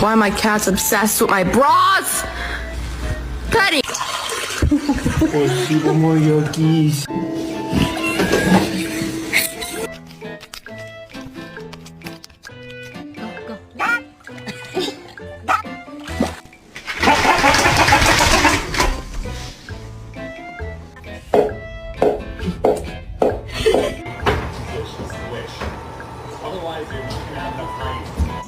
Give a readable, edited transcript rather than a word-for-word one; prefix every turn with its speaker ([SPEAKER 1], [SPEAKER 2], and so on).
[SPEAKER 1] Why my cat's obsessed with my bras? Petty.
[SPEAKER 2] Possible more yogis.